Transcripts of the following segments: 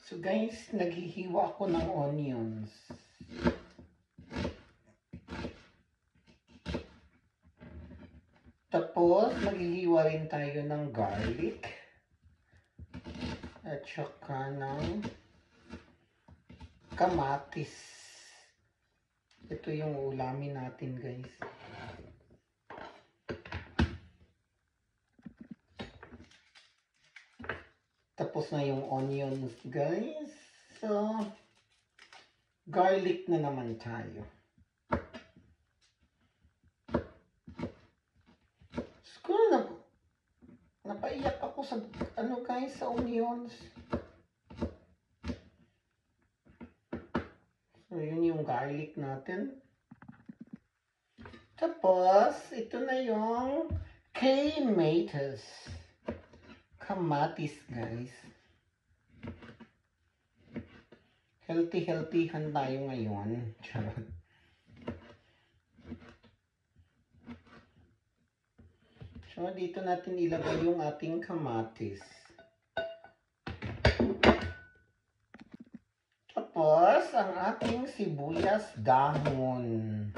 So guys, naghihiwa ako ng onions. Tapos, maghihiwa rin tayo ng garlic. At saka ng kamatis. Ito yung ulamin natin guys. Tapos na yung onions guys. So, garlic na naman tayo. Siguro napaiyak ako sa guys, sa onions. So, yun yung garlic natin. Tapos, ito na yung kamatis. Kamatis, guys. Healthy-healthyhan tayo ngayon. Charot. So, dito natin ilagay yung ating kamatis. Tapos, ang ating sibuyas dahon.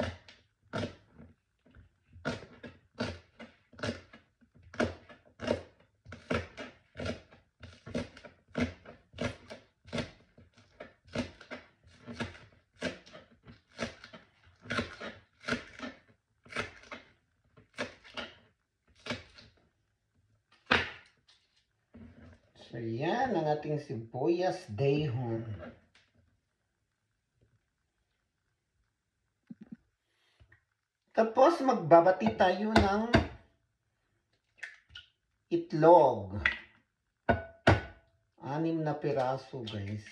So, yan ang ating sibuyas dahon. Tapos, magbabati tayo ng itlog. 6 na piraso, guys.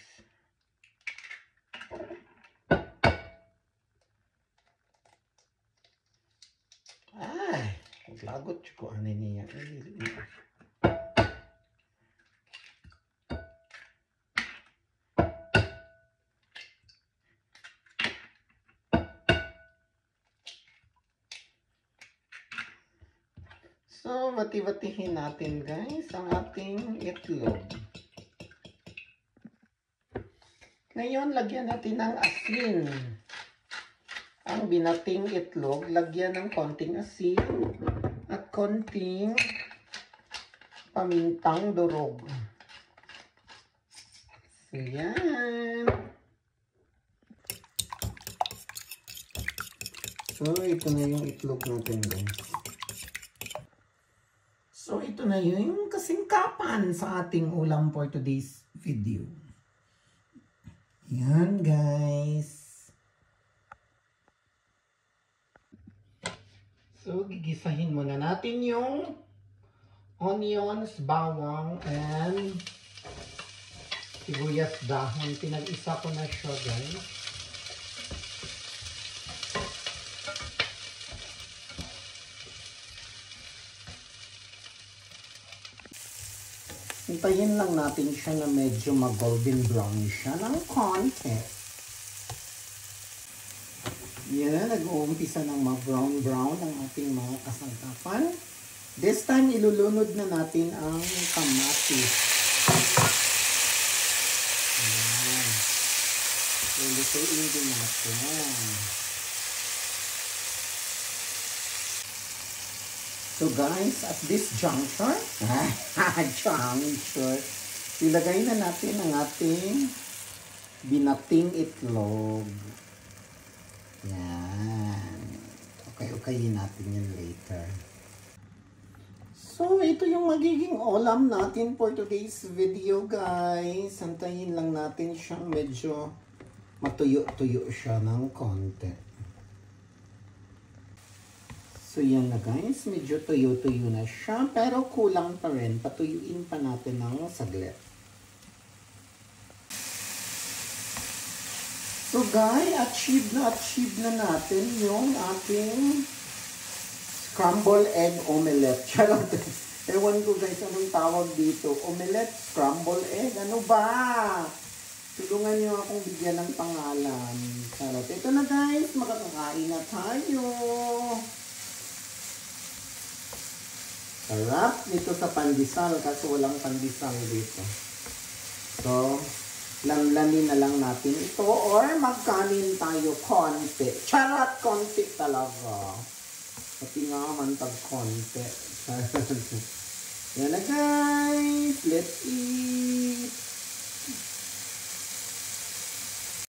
Ay, lagot ko ano niya. So, bati-batihin natin guys ang ating itlog. Ngayon, lagyan natin ng asin. Ang binating itlog, lagyan ng konting asin at konting pamintang durog. So, yan. So, ito na yung itlog natin guys. So, ito na yung kasingkapan sa ating ulam for today's video. Yan, guys. So, gigisahin muna natin yung onions, bawang, and sibuyas dahon. Pinag-isa ko na siya, guys. Hintayin lang natin siya na medyo mag-golden brown siya ng konti. Yan, nag-uumpisa ng mag-brown-brown ang ating mga kasangkapan. This time, ilulunod na natin ang kamatis. Yan. Lulutuin din natin. So guys, at this juncture, ilagay na natin ang ating binating itlog. Yan. Okay-okayin natin yan later. So, ito yung magiging ulam natin for today's video, guys. Santayin lang natin siyang medyo matuyo-tuyo siya ng konti. So, yan na guys. Medyo tuyo-tuyo na siya. Pero kulang pa rin. Patuyuin pa natin ng saglit. So, guys, achieve na natin yung ating scrambled egg omelette. Charot. Ewan ko guys, anong tawag dito? Omelette, scrambled egg. Ano ba? Tulungan nyo akong bigyan ng pangalan. Charot. Ito na guys. Makakakain na tayo. Sarap nito sa pandesal kasi walang pandesal dito. So, Lamlamin na lang natin ito or magkanin tayo konti. Charot, konti talaga. Pati nga mantag konti. Yan na guys. Let's eat.